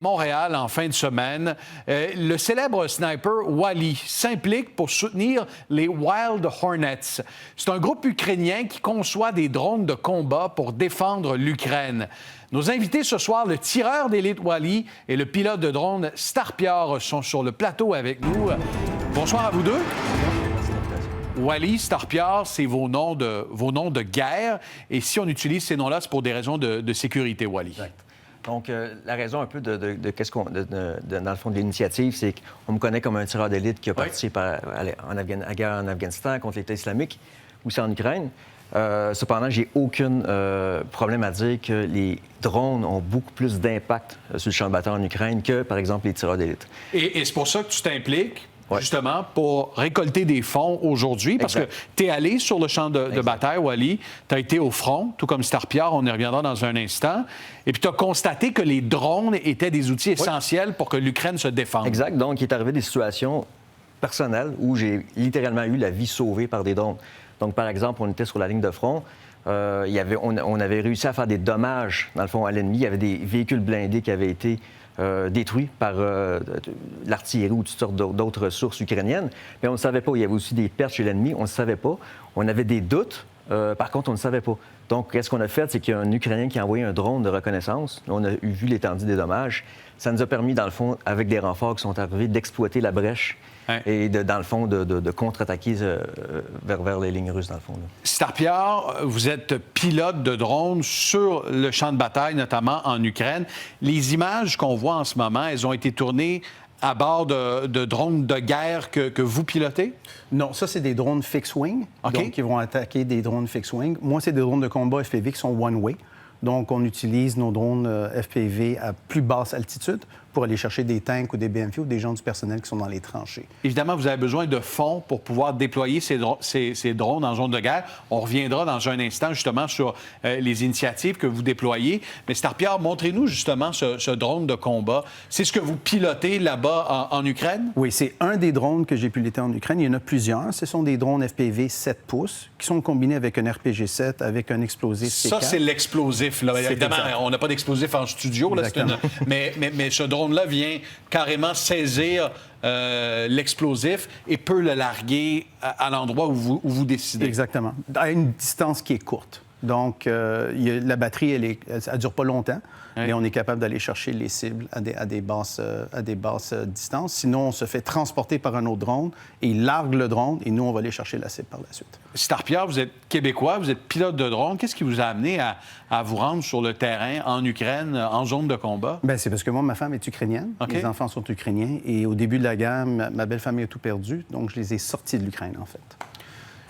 Montréal en fin de semaine, le célèbre sniper Wally s'implique pour soutenir les Wild Hornets. C'est un groupe ukrainien qui conçoit des drones de combat pour défendre l'Ukraine. Nos invités ce soir, le tireur d'élite Wally et le pilote de drone Starpior sont sur le plateau avec nous. Bonsoir à vous deux. Wally, Starpior, c'est vos noms de guerre. Et si on utilise ces noms-là, c'est pour des raisons de sécurité, Wally. Exact. Donc, la raison un peu dans le fond de l'initiative, c'est qu'on me connaît comme un tireur d'élite qui a participé à la guerre en Afghanistan contre l'État islamique, aussi en Ukraine. Cependant, j'ai aucun problème à dire que les drones ont beaucoup plus d'impact sur le champ de bataille en Ukraine que, par exemple, les tireurs d'élite. Et c'est pour ça que tu t'impliques, justement, pour récolter des fonds aujourd'hui, parce que tu es allé sur le champ de bataille, Wally, tu as été au front, tout comme Starpior, on y reviendra dans un instant, et puis tu as constaté que les drones étaient des outils essentiels pour que l'Ukraine se défende. Exact. Donc, il est arrivé des situations personnelles où j'ai littéralement eu la vie sauvée par des drones. Donc, par exemple, on était sur la ligne de front, on avait réussi à faire des dommages, dans le fond, à l'ennemi. Il y avait des véhicules blindés qui avaient été détruits par l'artillerie ou toutes sortes d'autres ressources ukrainiennes. Mais on ne savait pas. Il y avait aussi des pertes chez l'ennemi. On ne savait pas. On avait des doutes. Par contre, on ne savait pas. Donc, qu'est-ce qu'on a fait? C'est qu'il y a un Ukrainien qui a envoyé un drone de reconnaissance. On a vu l'étendue des dommages. Ça nous a permis, dans le fond, avec des renforts qui sont arrivés, d'exploiter la brèche et, dans le fond, de contre-attaquer vers les lignes russes, dans le fond. Là. Starpior, vous êtes pilote de drone sur le champ de bataille, notamment en Ukraine. Les images qu'on voit en ce moment, elles ont été tournées à bord de drones de guerre que vous pilotez? Non, ça, c'est des drones fixed-wing, donc qui vont attaquer des drones fixed-wing. Moi, c'est des drones de combat FPV qui sont one-way. Donc, on utilise nos drones FPV à plus basse altitude pour aller chercher des tanks ou des BMP ou des gens du personnel qui sont dans les tranchées. Évidemment, vous avez besoin de fonds pour pouvoir déployer ces drones en zone de guerre. On reviendra dans un instant, justement, sur les initiatives que vous déployez. Mais Starpior, montrez-nous, justement, ce drone de combat. C'est ce que vous pilotez là-bas en Ukraine? Oui, c'est un des drones que j'ai piloté en Ukraine. Il y en a plusieurs. Ce sont des drones FPV 7 pouces qui sont combinés avec un RPG-7, avec un explosif C4. Ça, c'est l'explosif. Là. Évidemment, on n'a pas d'explosif en studio. Là, mais ce drone-là vient carrément saisir l'explosif et peut le larguer à l'endroit où vous décidez. Exactement. À une distance qui est courte. Donc, la batterie, elle ne dure pas longtemps, mais on est capable d'aller chercher les cibles à des basses distances. Sinon, on se fait transporter par un autre drone et il largue le drone et nous, on va aller chercher la cible par la suite. Starpior, vous êtes Québécois, vous êtes pilote de drone. Qu'est-ce qui vous a amené à vous rendre sur le terrain en Ukraine, en zone de combat? Bien, c'est parce que moi, ma femme est ukrainienne. Mes enfants sont ukrainiens. Et au début de la guerre, ma belle famille a tout perdu. Donc, je les ai sortis de l'Ukraine, en fait.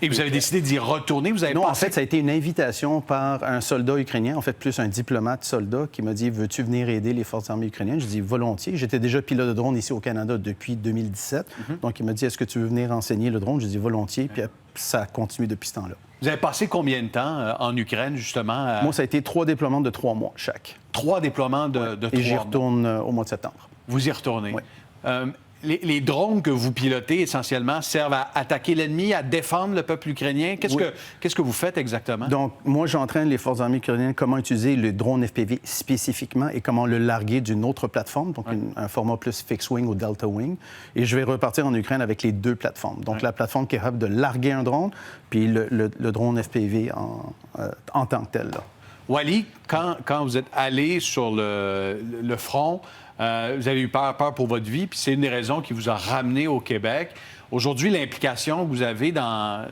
Et vous avez décidé d'y retourner? Non, en fait, ça a été une invitation par un soldat ukrainien, en fait, plus un diplomate soldat, qui m'a dit « Veux-tu venir aider les forces armées ukrainiennes? » Je dis « Volontiers. » J'étais déjà pilote de drone ici au Canada depuis 2017. Donc, il m'a dit « Est-ce que tu veux venir enseigner le drone? » Je dis « Volontiers. » Puis ça a continué depuis ce temps-là. Vous avez passé combien de temps en Ukraine, justement? Moi, ça a été 3 déploiements de 3 mois chaque. 3 déploiements de 3 mois? Et j'y retourne au mois de septembre. Vous y retournez? Oui. Les drones que vous pilotez, essentiellement, servent à attaquer l'ennemi, à défendre le peuple ukrainien. Qu'est-ce que vous faites exactement? Donc, moi, j'entraîne les forces armées ukrainiennes comment utiliser le drone FPV spécifiquement et comment le larguer d'une autre plateforme, donc un format plus fixed-wing ou delta-wing. Et je vais repartir en Ukraine avec les 2 plateformes. Donc, la plateforme qui est capable de larguer un drone, puis le drone FPV en tant que tel. Là. Wally, quand vous êtes allé sur le front, vous avez eu peur pour votre vie, puis c'est une des raisons qui vous a ramené au Québec. Aujourd'hui, l'implication que vous avez dans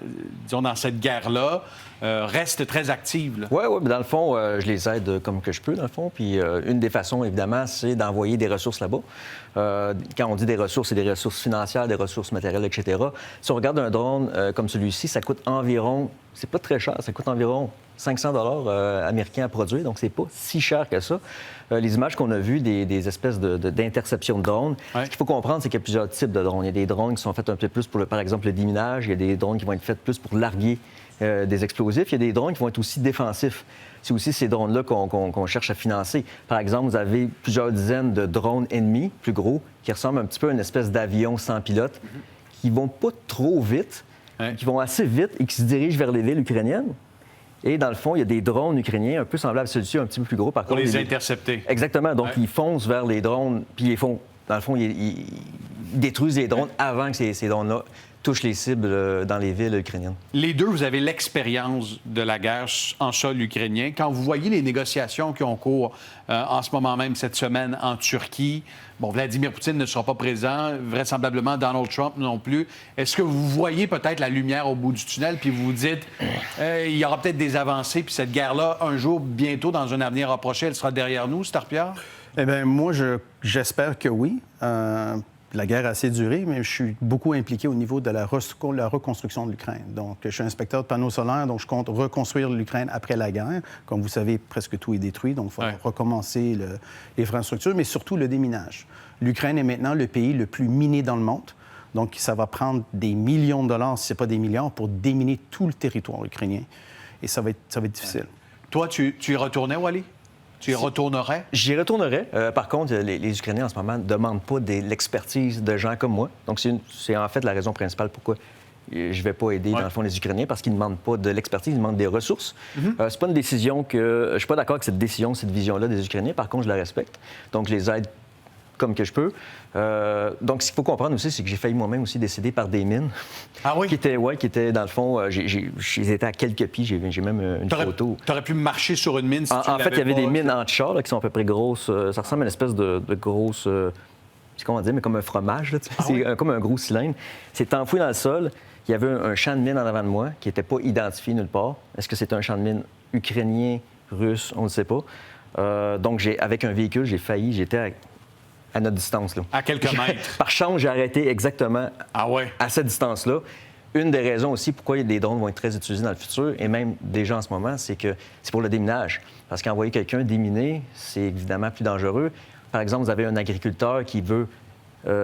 cette guerre-là reste très active. Oui, mais dans le fond, je les aide comme que je peux, dans le fond. Puis une des façons, évidemment, c'est d'envoyer des ressources là-bas. Quand on dit des ressources, c'est des ressources financières, des ressources matérielles, etc. Si on regarde un drone comme celui-ci, ça coûte environ, c'est pas très cher, ça coûte environ 500 $ américains à produire, donc c'est pas si cher que ça. Les images qu'on a vues des espèces d'interception de drones, ce qu'il faut comprendre, c'est qu'il y a plusieurs types de drones. Il y a des drones qui sont faits un peu plus pour, par exemple, le déminage. Il y a des drones qui vont être faits plus pour larguer des explosifs. Il y a des drones qui vont être aussi défensifs. C'est aussi ces drones-là qu'on cherche à financer. Par exemple, vous avez plusieurs dizaines de drones ennemis, plus gros, qui ressemblent un petit peu à une espèce d'avion sans pilote, qui vont pas trop vite, qui vont assez vite et qui se dirigent vers les villes ukrainiennes. Et dans le fond, il y a des drones ukrainiens un peu semblables à celui-ci, un petit peu plus gros. Par Pour contre, les intercepter. Exactement. Donc, Ouais. ils foncent vers les drones, puis ils font, dans le fond, ils détruisent les drones avant que ces drones-là touchent les cibles dans les villes ukrainiennes. Les deux, vous avez l'expérience de la guerre en sol ukrainien. Quand vous voyez les négociations qui ont cours en ce moment même, cette semaine, en Turquie, bon, Vladimir Poutine ne sera pas présent, vraisemblablement Donald Trump non plus. Est-ce que vous voyez peut-être la lumière au bout du tunnel, puis vous vous dites, il y aura peut-être des avancées, puis cette guerre-là, un jour, bientôt, dans un avenir approché, elle sera derrière nous, Starpiard? Eh bien, moi, j'espère que oui. La guerre a assez duré, mais je suis beaucoup impliqué au niveau de la reconstruction de l'Ukraine. Donc, je suis inspecteur de panneaux solaires, donc je compte reconstruire l'Ukraine après la guerre. Comme vous savez, presque tout est détruit, donc il faut recommencer l'infrastructure, mais surtout le déminage. L'Ukraine est maintenant le pays le plus miné dans le monde. Donc, ça va prendre des millions de dollars, si ce n'est pas des milliards, pour déminer tout le territoire ukrainien. Et ça va être difficile. Toi, tu y retournais, Wally? Tu y retournerais? J'y retournerais. Par contre, les Ukrainiens, en ce moment, ne demandent pas de l'expertise de gens comme moi. Donc, c'est en fait la raison principale pourquoi je ne vais pas aider, dans le fond, les Ukrainiens, parce qu'ils ne demandent pas de l'expertise, ils demandent des ressources. C'est pas une décision que... Je ne suis pas d'accord avec cette décision, cette vision-là des Ukrainiens. Par contre, je la respecte. Donc, je les aide comme que je peux. Donc, ce qu'il faut comprendre aussi, c'est que j'ai failli moi-même aussi décéder par des mines. Ah oui? Qui étaient, dans le fond, j'étais à quelques pieds, j'ai même une photo. Tu aurais pu marcher sur une mine si tu En fait, il y avait pas... des mines anti-chars qui sont à peu près grosses. Ça ressemble à une espèce de grosse... c'est comment dire, mais comme un fromage. Là, c'est comme un gros cylindre. C'est enfoui dans le sol. Il y avait un champ de mine en avant de moi qui n'était pas identifié nulle part. Est-ce que c'est un champ de mine ukrainien, russe? On ne sait pas. Donc, avec un véhicule, j'ai failli... J'étais à notre distance. Là. À quelques mètres. Par chance, j'ai arrêté exactement à cette distance-là. Une des raisons aussi pourquoi les drones vont être très utilisés dans le futur, et même déjà en ce moment, c'est que c'est pour le déminage. Parce qu'envoyer quelqu'un déminer, c'est évidemment plus dangereux. Par exemple, vous avez un agriculteur qui veut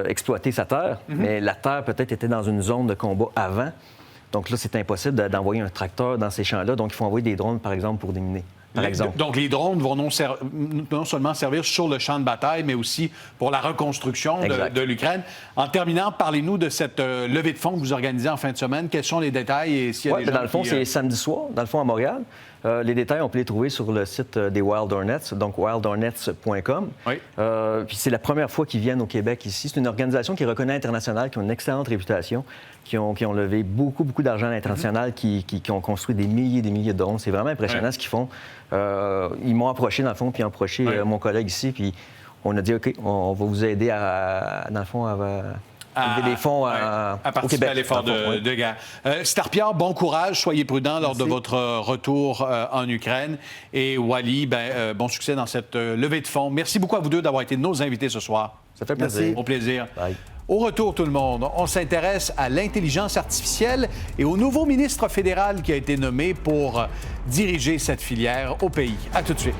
exploiter sa terre, mais la terre peut-être était dans une zone de combat avant. Donc là, c'est impossible d'envoyer un tracteur dans ces champs-là. Donc, il faut envoyer des drones, par exemple, pour déminer. Par exemple. Donc, les drones vont non seulement servir sur le champ de bataille, mais aussi pour la reconstruction de l'Ukraine. En terminant, parlez-nous de cette levée de fonds que vous organisez en fin de semaine. Quels sont les détails et s'il y a des gens dans le fond, c'est samedi soir, dans le fond, à Montréal. Les détails, on peut les trouver sur le site des Wild Hornets, donc wildhornets.com. Oui. Puis c'est la première fois qu'ils viennent au Québec ici. C'est une organisation qui est reconnue internationale, qui a une excellente réputation, qui ont levé beaucoup d'argent à l'international, qui ont construit des milliers de drones. C'est vraiment impressionnant ce qu'ils font. Ils m'ont approché, dans le fond, puis ont approché mon collègue ici, puis on a dit, OK, on va vous aider dans le fond, à des fonds à participer au Québec, à l'effort de guerre. Starpiard, bon courage, soyez prudent lors de votre retour en Ukraine. Et Wally, bon succès dans cette levée de fonds. Merci beaucoup à vous deux d'avoir été nos invités ce soir. Ça fait plaisir. Au plaisir. Bye. Au retour, tout le monde, on s'intéresse à l'intelligence artificielle et au nouveau ministre fédéral qui a été nommé pour diriger cette filière au pays. À tout de suite.